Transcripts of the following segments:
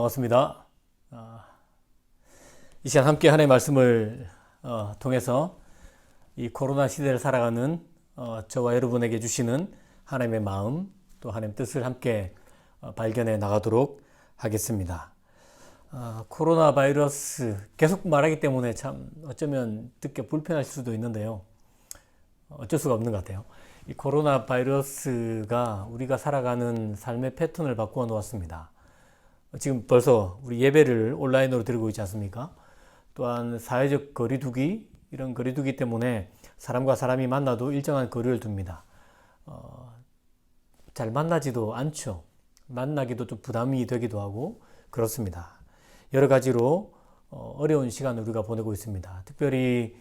반갑습니다. 이 시간 함께 하나님의 말씀을 통해서 이 코로나 시대를 살아가는 저와 여러분에게 주시는 하나님의 마음 또 하나님의 뜻을 함께 발견해 나가도록 하겠습니다. 코로나 바이러스 계속 말하기 때문에 참 어쩌면 듣기 불편하실 수도 있는데요. 어쩔 수가 없는 것 같아요. 이 코로나 바이러스가 우리가 살아가는 삶의 패턴을 바꾸어 놓았습니다. 지금 벌써 우리 예배를 온라인으로 드리고 있지 않습니까? 또한 사회적 거리두기, 이런 거리두기 때문에 사람과 사람이 만나도 일정한 거리를 둡니다. 잘 만나지도 않죠. 만나기도 좀 부담이 되기도 하고 그렇습니다. 여러 가지로 어려운 시간을 우리가 보내고 있습니다. 특별히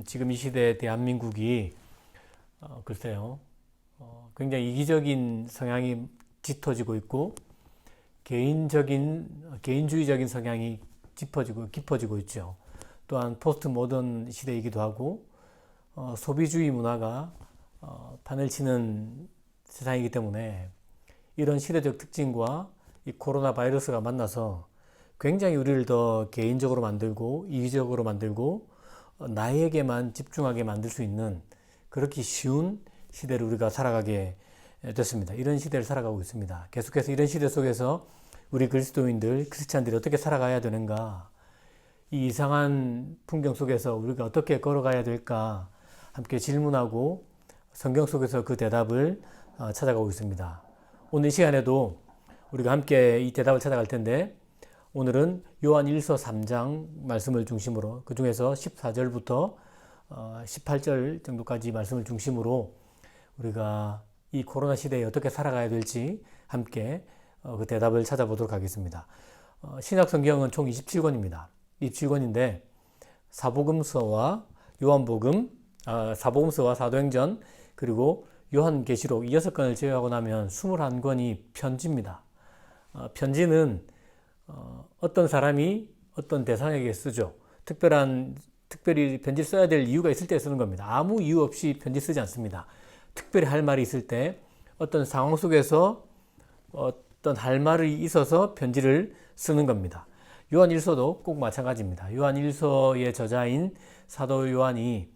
지금 이 시대 대한민국이 글쎄요, 굉장히 이기적인 성향이 짙어지고 있고 개인주의적인 성향이 깊어지고 있죠. 또한 포스트 모던 시대이기도 하고 소비주의 문화가 판을 치는 세상이기 때문에 이런 시대적 특징과 이 코로나 바이러스가 만나서 굉장히 우리를 더 개인적으로 만들고 이기적으로 만들고 나에게만 집중하게 만들 수 있는 그렇게 쉬운 시대를 우리가 살아가게 됐습니다. 이런 시대를 살아가고 있습니다. 계속해서 이런 시대 속에서 우리 그리스도인들, 크리스찬들이 어떻게 살아가야 되는가, 이 이상한 풍경 속에서 우리가 어떻게 걸어가야 될까 함께 질문하고 성경 속에서 그 대답을 찾아가고 있습니다. 오늘 이 시간에도 우리가 함께 이 대답을 찾아갈 텐데 오늘은 요한 1서 3장 말씀을 중심으로 그 중에서 14절부터 18절 정도까지 말씀을 중심으로 우리가 이 코로나 시대에 어떻게 살아가야 될지 함께 그 대답을 찾아보도록 하겠습니다. 신약 성경은 총 27권입니다. 27권인데 사복음서와 요한복음, 사복음서와 사도행전 그리고 요한계시록 이 6권을 제외하고 나면 21권이 편지입니다. 편지는 어떤 사람이 어떤 대상에게 쓰죠. 특별히 편지 써야 될 이유가 있을 때 쓰는 겁니다. 아무 이유 없이 편지 쓰지 않습니다. 특별히 할 말이 있을 때 어떤 상황 속에서 어떤 할 말이 있어서 편지를 쓰는 겁니다. 요한 1서도 꼭 마찬가지입니다. 요한 1서의 저자인 사도 요한이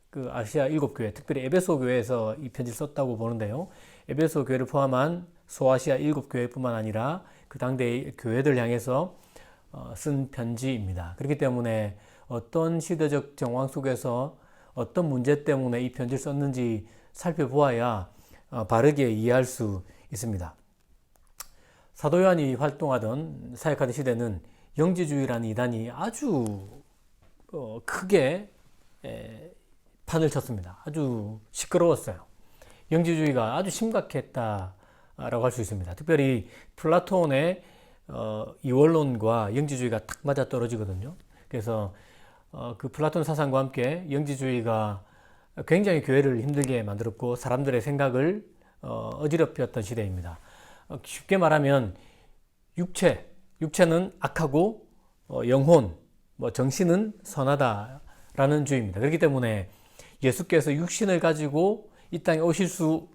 그 아시아 7교회, 특별히 에베소 교회에서 이 편지를 썼다고 보는데요. 에베소 교회를 포함한 소아시아 7교회뿐만 아니라 그 당대의 교회들 향해서 쓴 편지입니다. 그렇기 때문에 어떤 시대적 정황 속에서 어떤 문제 때문에 이 편지를 썼는지 살펴보아야 바르게 이해할 수 있습니다. 사도 요한이 활동하던 사역하던 시대는 영지주의라는 이단이 아주 크게 판을 쳤습니다. 아주 시끄러웠어요. 영지주의가 아주 심각했다라고 할 수 있습니다. 특별히 플라톤의 이원론과 영지주의가 딱 맞아 떨어지거든요. 그래서 그 플라톤 사상과 함께 영지주의가 굉장히 교회를 힘들게 만들었고 사람들의 생각을 어지럽혔던 시대입니다. 쉽게 말하면 육체는 악하고 영혼, 정신은 선하다라는 주의입니다. 그렇기 때문에 예수께서 육신을 가지고 이 땅에 오실 수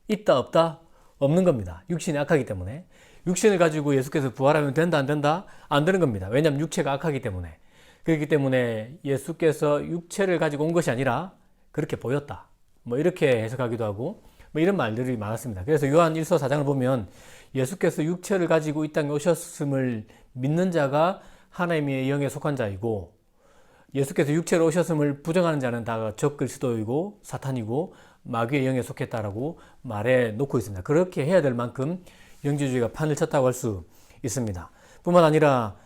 있다 없다? 없는 겁니다. 육신이 악하기 때문에. 육신을 가지고 예수께서 부활하면 된다 안 된다? 안 되는 겁니다. 왜냐하면 육체가 악하기 때문에. 그렇기 때문에 예수께서 육체를 가지고 온 것이 아니라 그렇게 보였다. 이렇게 해석하기도 하고 이런 말들이 많았습니다. 그래서 요한 1서 4장을 보면 예수께서 육체를 가지고 이 땅에 오셨음을 믿는 자가 하나님의 영에 속한 자이고 예수께서 육체로 오셨음을 부정하는 자는 다 적그리스도이고 사탄이고 마귀의 영에 속했다라고 말해 놓고 있습니다. 그렇게 해야 될 만큼 영지주의가 판을 쳤다고 할 수 있습니다. 뿐만 아니라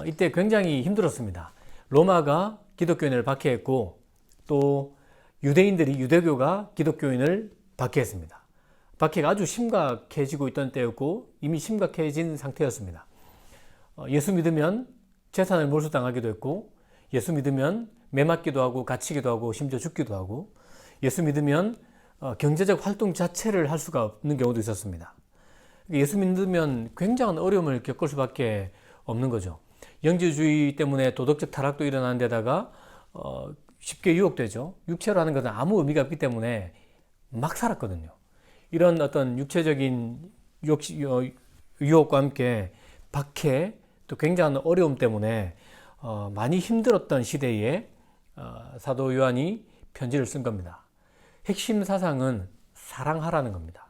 이때 굉장히 힘들었습니다. 로마가 기독교인을 박해했고 또 유대교가 기독교인을 박해했습니다. 박해가 아주 심각해지고 있던 때였고 이미 심각해진 상태였습니다. 예수 믿으면 재산을 몰수당하기도 했고 예수 믿으면 매맞기도 하고 갇히기도 하고 심지어 죽기도 하고 예수 믿으면 경제적 활동 자체를 할 수가 없는 경우도 있었습니다. 예수 믿으면 굉장한 어려움을 겪을 수밖에 없는 거죠. 영지주의 때문에 도덕적 타락도 일어나는 데다가 쉽게 유혹되죠. 육체로 하는 것은 아무 의미가 없기 때문에 막 살았거든요. 이런 어떤 육체적인 유혹과 함께 박해 또 굉장한 어려움 때문에 많이 힘들었던 시대에 사도 요한이 편지를 쓴 겁니다. 핵심 사상은 사랑하라는 겁니다.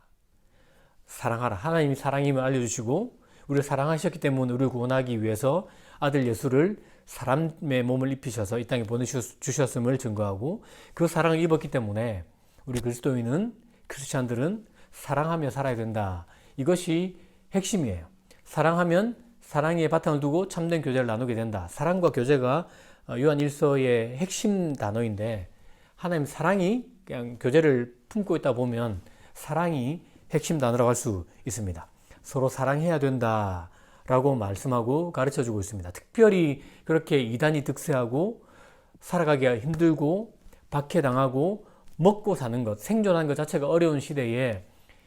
사랑하라. 하나님이 사랑임을 알려주시고 우리를 사랑하셨기 때문에 우리를 구원하기 위해서 아들 예수를 사람의 몸을 입히셔서 이 땅에 보내주셨음을 증거하고 그 사랑을 입었기 때문에 우리 크리스찬들은 사랑하며 살아야 된다. 이것이 핵심이에요. 사랑하면 사랑의 바탕을 두고 참된 교제를 나누게 된다. 사랑과 교제가 요한 1서의 핵심 단어인데 하나님 사랑이 그냥 교제를 품고 있다 보면 사랑이 핵심 단어라고 할 수 있습니다. 서로 사랑해야 된다라고 말씀하고 가르쳐주고 있습니다. 특별히 그렇게 이단이 득세하고 살아가기가 힘들고 박해당하고 먹고 사는 것, 생존하는 것 자체가 어려운 시대에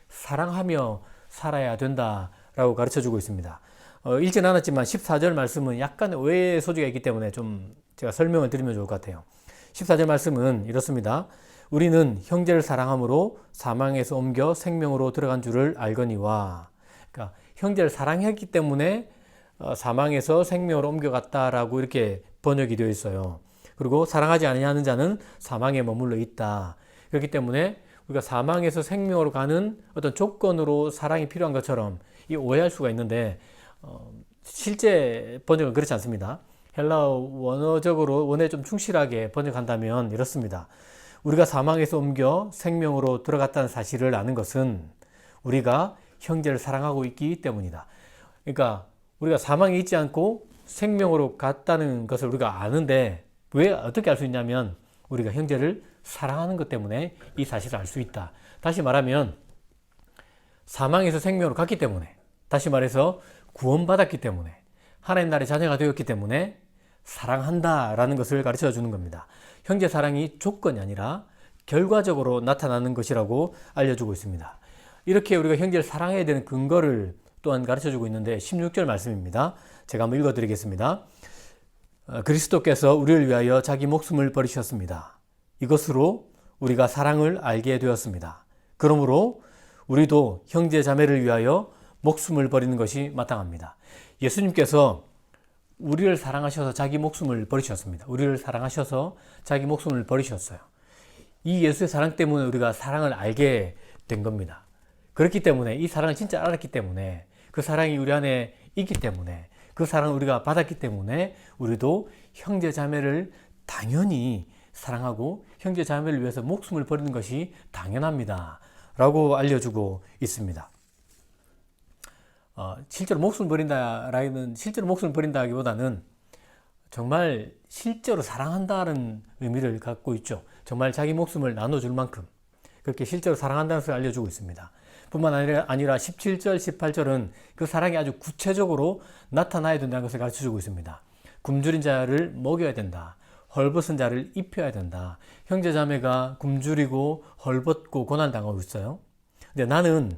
사랑하며 살아야 된다라고 가르쳐주고 있습니다. 읽진 않았지만 14절 말씀은 약간 오해의 소지가 있기 때문에 좀 제가 설명을 드리면 좋을 것 같아요. 14절 말씀은 이렇습니다. 우리는 형제를 사랑함으로 사망에서 옮겨 생명으로 들어간 줄을 알거니와. 그러니까 형제를 사랑했기 때문에 사망에서 생명으로 옮겨갔다라고 이렇게 번역이 되어 있어요. 그리고 사랑하지 아니하는 자는 사망에 머물러 있다. 그렇기 때문에 우리가 사망에서 생명으로 가는 어떤 조건으로 사랑이 필요한 것처럼 오해할 수가 있는데 실제 번역은 그렇지 않습니다. 헬라어 원어적으로 원어에 좀 충실하게 번역한다면 이렇습니다. 우리가 사망에서 옮겨 생명으로 들어갔다는 사실을 아는 것은 우리가 형제를 사랑하고 있기 때문이다. 그러니까 우리가 사망에 있지 않고 생명으로 갔다는 것을 우리가 아는데 왜 어떻게 알 수 있냐면 우리가 형제를 사랑하는 것 때문에 이 사실을 알 수 있다. 다시 말하면 사망에서 생명으로 갔기 때문에, 다시 말해서 구원받았기 때문에, 하나님 나라의 자녀가 되었기 때문에 사랑한다라는 것을 가르쳐 주는 겁니다. 형제 사랑이 조건이 아니라 결과적으로 나타나는 것이라고 알려주고 있습니다. 이렇게 우리가 형제를 사랑해야 되는 근거를 또한 가르쳐 주고 있는데 16절 말씀입니다. 제가 한번 읽어 드리겠습니다. 그리스도께서 우리를 위하여 자기 목숨을 버리셨습니다. 이것으로 우리가 사랑을 알게 되었습니다. 그러므로 우리도 형제 자매를 위하여 목숨을 버리는 것이 마땅합니다. 예수님께서 우리를 사랑하셔서 자기 목숨을 버리셨습니다. 우리를 사랑하셔서 자기 목숨을 버리셨어요. 이 예수의 사랑 때문에 우리가 사랑을 알게 된 겁니다. 그렇기 때문에 이 사랑을 진짜 알았기 때문에 그 사랑이 우리 안에 있기 때문에 그 사랑을 우리가 받았기 때문에 우리도 형제 자매를 당연히 사랑하고 형제 자매를 위해서 목숨을 버리는 것이 당연합니다. 라고 알려주고 있습니다. 실제로 목숨을 버린다기보다는 정말 실제로 사랑한다는 의미를 갖고 있죠. 정말 자기 목숨을 나눠줄 만큼 그렇게 실제로 사랑한다는 것을 알려주고 있습니다. 뿐만 아니라 17절, 18절은 그 사랑이 아주 구체적으로 나타나야 된다는 것을 가르쳐주고 있습니다. 굶주린 자를 먹여야 된다. 헐벗은 자를 입혀야 된다. 형제자매가 굶주리고 헐벗고 고난당하고 있어요. 근데 나는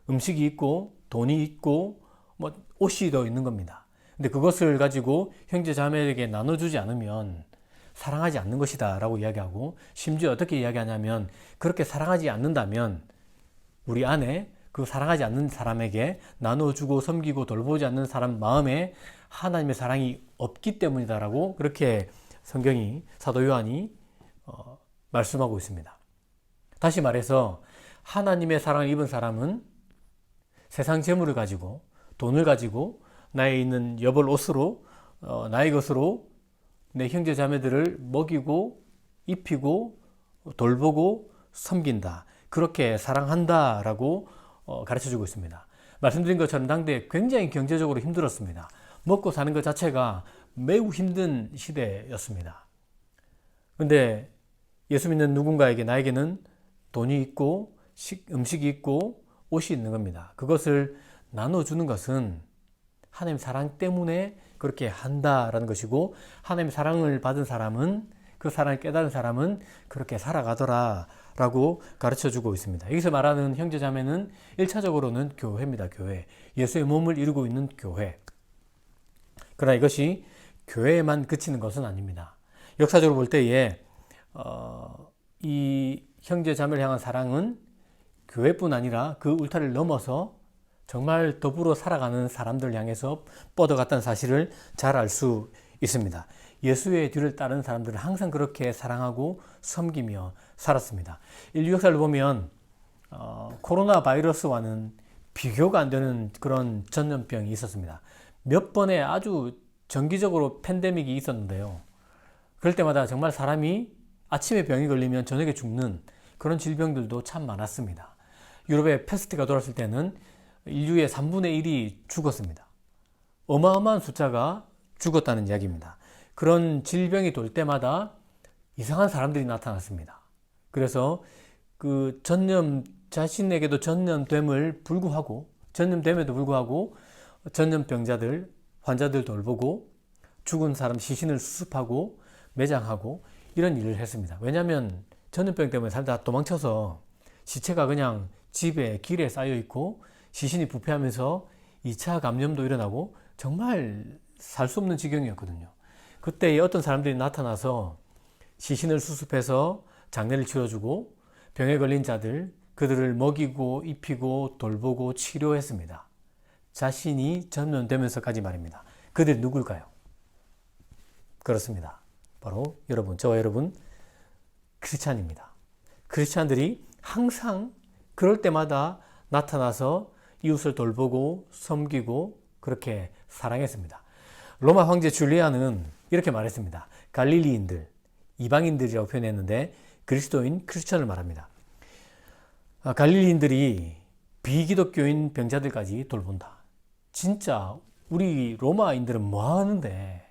음식이 있고 돈이 있고 옷이 더 있는 겁니다. 근데 그것을 가지고 형제자매에게 나눠주지 않으면 사랑하지 않는 것이다 라고 이야기하고, 심지어 어떻게 이야기하냐면 그렇게 사랑하지 않는다면 우리 안에 그 사랑하지 않는 사람에게 나눠주고 섬기고 돌보지 않는 사람 마음에 하나님의 사랑이 없기 때문이다라고 그렇게 성경이, 사도 요한이 말씀하고 있습니다. 다시 말해서 하나님의 사랑을 입은 사람은 세상 재물을 가지고 돈을 가지고 나에 있는 여벌 옷으로 나의 것으로 내 형제 자매들을 먹이고 입히고 돌보고 섬긴다. 그렇게 사랑한다라고 가르쳐주고 있습니다. 말씀드린 것처럼 당대에 굉장히 경제적으로 힘들었습니다. 먹고 사는 것 자체가 매우 힘든 시대였습니다. 근데 예수 믿는 누군가에게, 나에게는 돈이 있고 음식이 있고 옷이 있는 겁니다. 그것을 나눠주는 것은 하나님 사랑 때문에 그렇게 한다라는 것이고, 하나님의 사랑을 받은 사람은, 그 사랑을 깨달은 사람은 그렇게 살아가더라 라고 가르쳐주고 있습니다. 여기서 말하는 형제자매는 1차적으로는 교회입니다. 교회. 예수의 몸을 이루고 있는 교회. 그러나 이것이 교회에만 그치는 것은 아닙니다. 역사적으로 볼 때에 이 형제자매를 향한 사랑은 교회뿐 아니라 그 울타리를 넘어서 정말 더불어 살아가는 사람들 향해서 뻗어갔다는 사실을 잘 알 수 있습니다. 예수의 뒤를 따르는 사람들은 항상 그렇게 사랑하고 섬기며 살았습니다. 인류 역사를 보면 코로나 바이러스와는 비교가 안 되는 그런 전염병이 있었습니다. 몇 번의 아주 정기적으로 팬데믹이 있었는데요. 그럴 때마다 정말 사람이 아침에 병이 걸리면 저녁에 죽는 그런 질병들도 참 많았습니다. 유럽에 패스트가 돌았을 때는 인류의 3분의 1이 죽었습니다. 어마어마한 숫자가 죽었다는 이야기입니다. 그런 질병이 돌 때마다 이상한 사람들이 나타났습니다. 그래서 그 자신에게도 전염됨에도 불구하고 환자들 돌보고 죽은 사람 시신을 수습하고 매장하고 이런 일을 했습니다. 왜냐하면 전염병 때문에 살다 도망쳐서 시체가 그냥 집에 길에 쌓여 있고 시신이 부패하면서 2차 감염도 일어나고 정말 살 수 없는 지경이었거든요. 그때 어떤 사람들이 나타나서 시신을 수습해서 장례를 치러주고 병에 걸린 자들, 그들을 먹이고 입히고 돌보고 치료했습니다. 자신이 전염되면서까지 말입니다. 그들이 누굴까요? 그렇습니다. 바로 여러분, 저와 여러분 크리스찬입니다. 크리스찬들이 항상 그럴 때마다 나타나서 이웃을 돌보고 섬기고 그렇게 사랑했습니다. 로마 황제 줄리안은 이렇게 말했습니다. 갈릴리인들, 이방인들이라고 표현했는데 그리스도인 크리스천을 말합니다. 갈릴리인들이 비기독교인 병자들까지 돌본다. 진짜 우리 로마인들은 뭐 하는데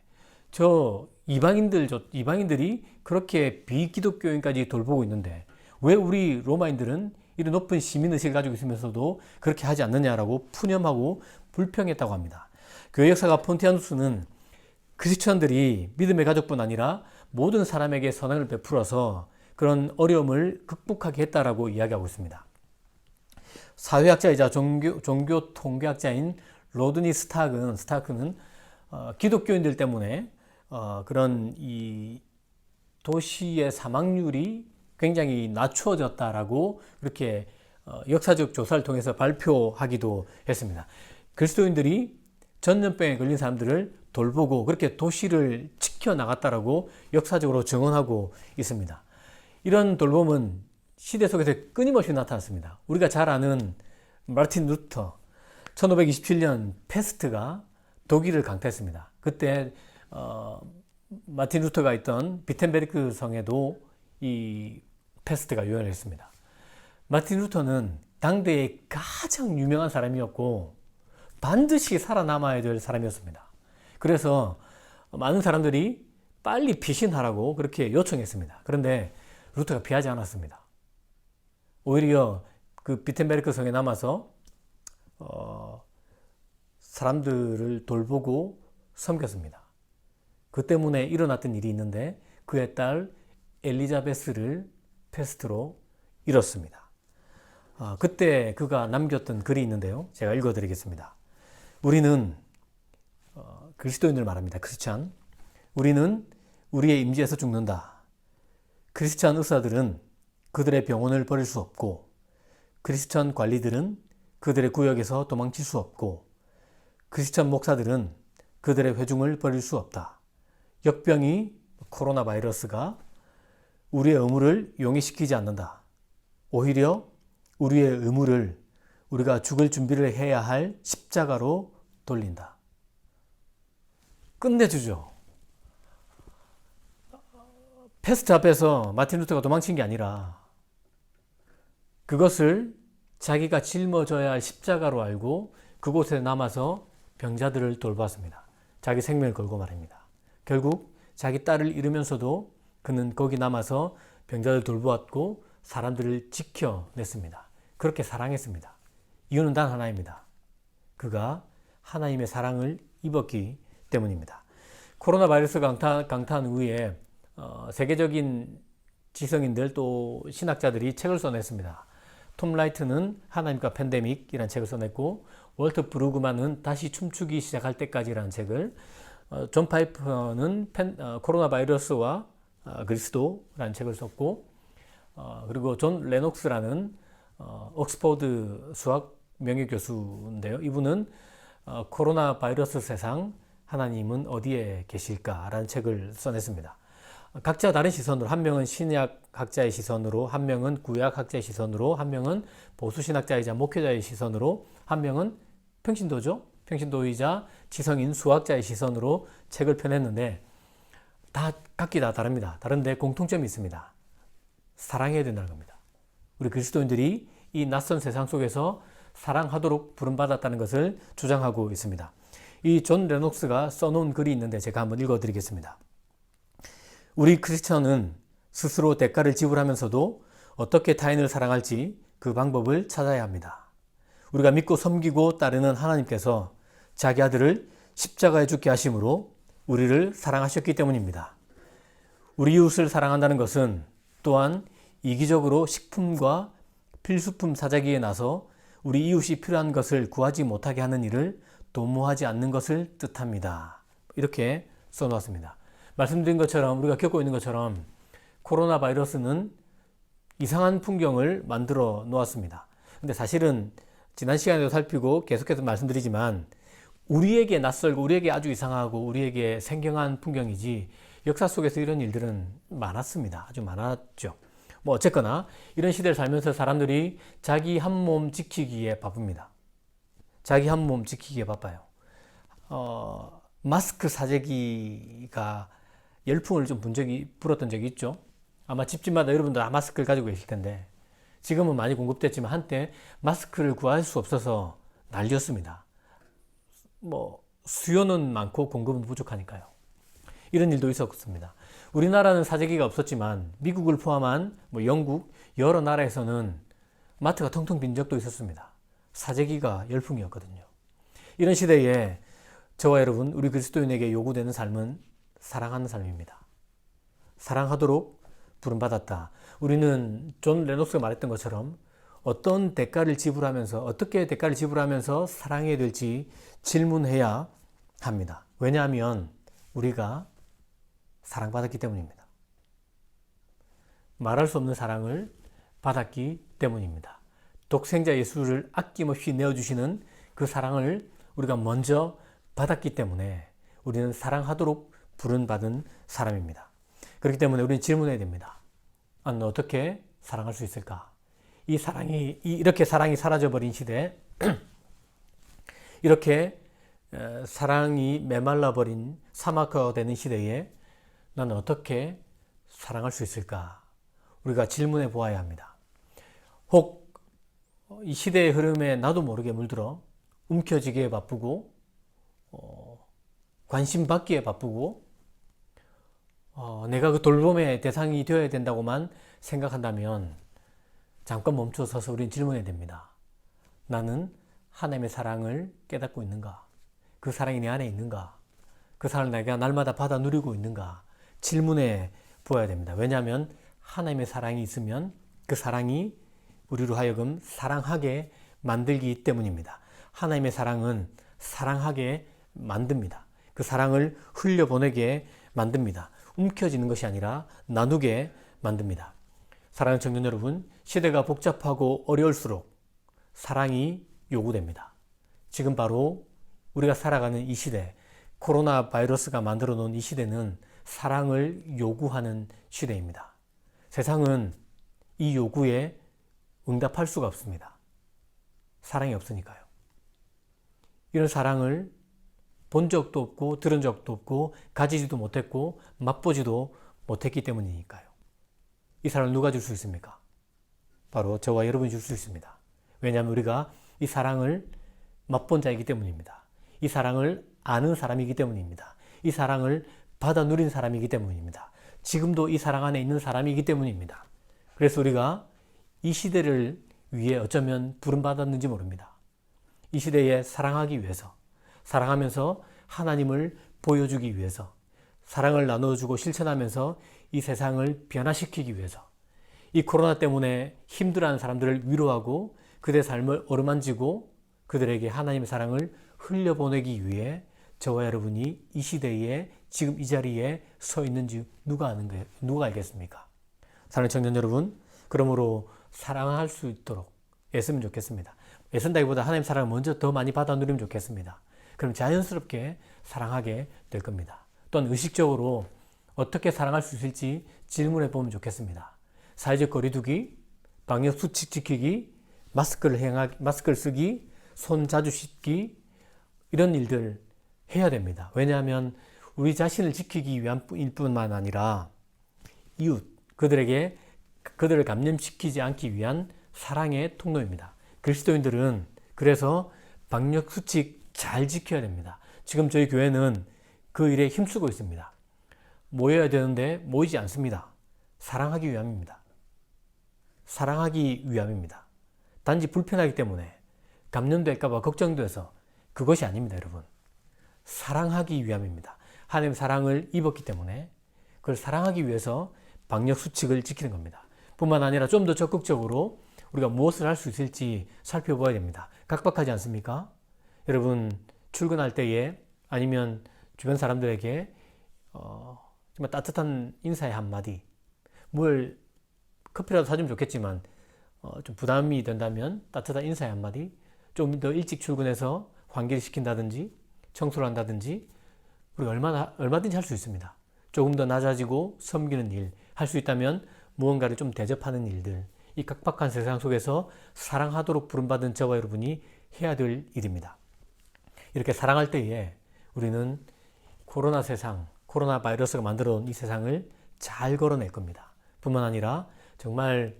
저 이방인들이 그렇게 비기독교인까지 돌보고 있는데 왜 우리 로마인들은 이런 높은 시민의식을 가지고 있으면서도 그렇게 하지 않느냐라고 푸념하고 불평했다고 합니다. 교회 역사가 폰티아누스는 크리스천들이 믿음의 가족뿐 아니라 모든 사람에게 선행을 베풀어서 그런 어려움을 극복하게 했다라고 이야기하고 있습니다. 사회학자이자 종교 통계학자인 로드니 스타크는 기독교인들 때문에 그런 이 도시의 사망률이 굉장히 낮춰졌다라고 그렇게 역사적 조사를 통해서 발표하기도 했습니다. 그리스도인들이 전염병에 걸린 사람들을 돌보고 그렇게 도시를 지켜나갔다라고 역사적으로 증언하고 있습니다. 이런 돌봄은 시대 속에서 끊임없이 나타났습니다. 우리가 잘 아는 마르틴 루터, 1527년 패스트가 독일을 강타했습니다. 그때 마틴 루터가 있던 비텐베르크 성에도 이 패스트가 유행을 했습니다. 마틴 루터는 당대의 가장 유명한 사람이었고 반드시 살아남아야 될 사람이었습니다. 그래서 많은 사람들이 빨리 피신하라고 그렇게 요청했습니다. 그런데 루터가 피하지 않았습니다. 오히려 그 비텐베르크 성에 남아서 사람들을 돌보고 섬겼습니다. 그 때문에 일어났던 일이 있는데 그의 딸 엘리자베스를 패스트로 잃었습니다. 그때 그가 남겼던 글이 있는데요. 제가 읽어드리겠습니다. 우리는 그리스도인들 말합니다. 크리스찬. 우리는 우리의 임지에서 죽는다. 크리스찬 의사들은 그들의 병원을 버릴 수 없고 크리스찬 관리들은 그들의 구역에서 도망칠 수 없고 크리스찬 목사들은 그들의 회중을 버릴 수 없다. 역병이 코로나 바이러스가 우리의 의무를 용이시키지 않는다. 오히려 우리의 의무를 우리가 죽을 준비를 해야 할 십자가로 돌린다. 끝내주죠. 패스트 앞에서 마틴 루터가 도망친 게 아니라 그것을 자기가 짊어져야 할 십자가로 알고 그곳에 남아서 병자들을 돌봤습니다. 자기 생명을 걸고 말입니다. 결국 자기 딸을 잃으면서도 그는 거기 남아서 병자들 돌보았고 사람들을 지켜냈습니다. 그렇게 사랑했습니다. 이유는 단 하나입니다. 그가 하나님의 사랑을 입었기 때문입니다. 코로나 바이러스 강타한 후에 세계적인 지성인들 또 신학자들이 책을 써냈습니다. 톰 라이트는 하나님과 팬데믹이라는 책을 써냈고 월터 브루그만은 다시 춤추기 시작할 때까지라는 책을, 존 파이퍼는 코로나 바이러스와 그리스도라는 책을 썼고, 그리고 존 레녹스라는 옥스퍼드 수학 명예교수인데요. 이분은 코로나 바이러스 세상 하나님은 어디에 계실까라는 책을 써냈습니다. 각자 다른 시선으로, 한 명은 신약학자의 시선으로, 한 명은 구약학자의 시선으로, 한 명은 보수신학자이자 목회자의 시선으로, 한 명은 평신도죠. 평신도이자 지성인 수학자의 시선으로 책을 펴냈는데 다 각기 다 다릅니다. 다른데 공통점이 있습니다. 사랑해야 된다는 겁니다. 우리 그리스도인들이 이 낯선 세상 속에서 사랑하도록 부름받았다는 것을 주장하고 있습니다. 이 존 레녹스가 써놓은 글이 있는데 제가 한번 읽어드리겠습니다. 우리 크리스천은 스스로 대가를 지불하면서도 어떻게 타인을 사랑할지 그 방법을 찾아야 합니다. 우리가 믿고 섬기고 따르는 하나님께서 자기 아들을 십자가에 죽게 하심으로 우리를 사랑하셨기 때문입니다. 우리 이웃을 사랑한다는 것은 또한 이기적으로 식품과 필수품 사재기에 나서 우리 이웃이 필요한 것을 구하지 못하게 하는 일을 도모하지 않는 것을 뜻합니다. 이렇게 써놓았습니다. 말씀드린 것처럼 우리가 겪고 있는 것처럼 코로나 바이러스는 이상한 풍경을 만들어 놓았습니다. 근데 사실은 지난 시간에도 살피고 계속해서 말씀드리지만 우리에게 낯설고 우리에게 아주 이상하고 우리에게 생경한 풍경이지 역사 속에서 이런 일들은 많았습니다. 아주 많았죠. 뭐 어쨌거나 이런 시대를 살면서 사람들이 자기 한 몸 지키기에 바쁩니다. 자기 한 몸 지키기에 바빠요. 마스크 사재기가 열풍을 좀 불었던 적이 있죠. 아마 집집마다 여러분들 다 마스크를 가지고 계실 텐데 지금은 많이 공급됐지만 한때 마스크를 구할 수 없어서 난리였습니다. 뭐 수요는 많고 공급은 부족하니까요. 이런 일도 있었습니다. 우리나라는 사재기가 없었지만 미국을 포함한 영국 여러 나라에서는 마트가 텅텅 빈 적도 있었습니다. 사재기가 열풍이었거든요. 이런 시대에 저와 여러분, 우리 그리스도인에게 요구되는 삶은 사랑하는 삶입니다. 사랑하도록 부름받았다. 우리는 존 레녹스가 말했던 것처럼 어떤 대가를 지불하면서 어떻게 대가를 지불하면서 사랑해야 될지 질문해야 합니다. 왜냐하면 우리가 사랑받았기 때문입니다. 말할 수 없는 사랑을 받았기 때문입니다. 독생자 예수를 아낌없이 내어주시는 그 사랑을 우리가 먼저 받았기 때문에 우리는 사랑하도록 부름받은 사람입니다. 그렇기 때문에 우리는 질문해야 됩니다. 나는 어떻게 사랑할 수 있을까? 이렇게 사랑이 사라져버린 시대에 이렇게 사랑이 메말라버린 사막화가 되는 시대에 나는 어떻게 사랑할 수 있을까? 우리가 질문해 보아야 합니다. 혹 이 시대의 흐름에 나도 모르게 물들어 움켜쥐기에 바쁘고 관심 받기에 바쁘고 내가 그 돌봄의 대상이 되어야 된다고만 생각한다면 잠깐 멈춰서서 우리는 질문해야 됩니다. 나는 하나님의 사랑을 깨닫고 있는가? 그 사랑이 내 안에 있는가? 그 사랑을 내가 날마다 받아 누리고 있는가? 질문해 보아야 됩니다. 왜냐하면 하나님의 사랑이 있으면 그 사랑이 우리로 하여금 사랑하게 만들기 때문입니다. 하나님의 사랑은 사랑하게 만듭니다. 그 사랑을 흘려보내게 만듭니다. 움켜쥐는 것이 아니라 나누게 만듭니다. 사랑하는 청년 여러분, 시대가 복잡하고 어려울수록 사랑이 요구됩니다. 지금 바로 우리가 살아가는 이 시대, 코로나 바이러스가 만들어 놓은 이 시대는 사랑을 요구하는 시대입니다. 세상은 이 요구에 응답할 수가 없습니다. 사랑이 없으니까요. 이런 사랑을 본 적도 없고 들은 적도 없고 가지지도 못했고 맛보지도 못했기 때문이니까요. 이 사랑을 누가 줄 수 있습니까? 바로 저와 여러분이 줄 수 있습니다. 왜냐하면 우리가 이 사랑을 맛본 자이기 때문입니다. 이 사랑을 아는 사람이기 때문입니다. 이 사랑을 받아 누린 사람이기 때문입니다. 지금도 이 사랑 안에 있는 사람이기 때문입니다. 그래서 우리가 이 시대를 위해 어쩌면 부름받았는지 모릅니다. 이 시대에 사랑하기 위해서, 사랑하면서 하나님을 보여주기 위해서, 사랑을 나눠주고 실천하면서 이 세상을 변화시키기 위해서, 이 코로나 때문에 힘들어하는 사람들을 위로하고 그들의 삶을 어루만지고 그들에게 하나님의 사랑을 흘려보내기 위해 저와 여러분이 이 시대에 지금 이 자리에 서 있는지 누가 알겠습니까? 사랑하는 청년 여러분, 그러므로 사랑할 수 있도록 애쓰면 좋겠습니다. 애쓴다기보다 하나님 사랑을 먼저 더 많이 받아 누리면 좋겠습니다. 그럼 자연스럽게 사랑하게 될 겁니다. 또한 의식적으로 어떻게 사랑할 수 있을지 질문해 보면 좋겠습니다. 사회적 거리두기, 방역 수칙 지키기, 마스크를 쓰기, 손 자주 씻기, 이런 일들 해야 됩니다. 왜냐하면 우리 자신을 지키기 위한 일 뿐만 아니라 이웃, 그들을 감염시키지 않기 위한 사랑의 통로입니다. 그리스도인들은 그래서 방역 수칙 잘 지켜야 됩니다. 지금 저희 교회는 그 일에 힘쓰고 있습니다. 모여야 되는데 모이지 않습니다. 사랑하기 위함입니다. 사랑하기 위함입니다. 단지 불편하기 때문에 감염될까봐 걱정돼서 그것이 아닙니다, 여러분. 사랑하기 위함입니다. 하나님의 사랑을 입었기 때문에 그걸 사랑하기 위해서 방역 수칙을 지키는 겁니다. 뿐만 아니라 좀 더 적극적으로 우리가 무엇을 할 수 있을지 살펴봐야 됩니다. 각박하지 않습니까? 여러분, 출근할 때에 아니면 주변 사람들에게 정말 따뜻한 인사의 한마디, 뭘 커피라도 사주면 좋겠지만 좀 부담이 된다면 따뜻한 인사의 한마디, 좀 더 일찍 출근해서 환기를 시킨다든지 청소를 한다든지 우리가 얼마든지 할 수 있습니다. 조금 더 낮아지고 섬기는 일, 할 수 있다면 무언가를 좀 대접하는 일들, 이 각박한 세상 속에서 사랑하도록 부름받은 저와 여러분이 해야 될 일입니다. 이렇게 사랑할 때에 우리는 코로나 바이러스가 만들어 온 이 세상을 잘 걸어낼 겁니다. 뿐만 아니라 정말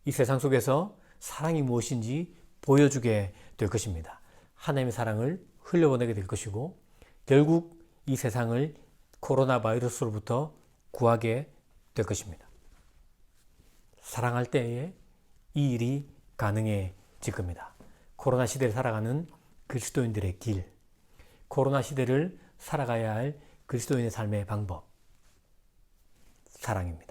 이 세상 속에서 사랑이 무엇인지 보여주게 될 것입니다. 하나님의 사랑을 흘려보내게 될 것이고 결국 이 세상을 코로나 바이러스로부터 구하게 될 것입니다. 사랑할 때에 이 일이 가능해질 겁니다. 코로나 시대를 살아가는 그리스도인들의 길, 코로나 시대를 살아가야 할 그리스도인의 삶의 방법, 사랑입니다.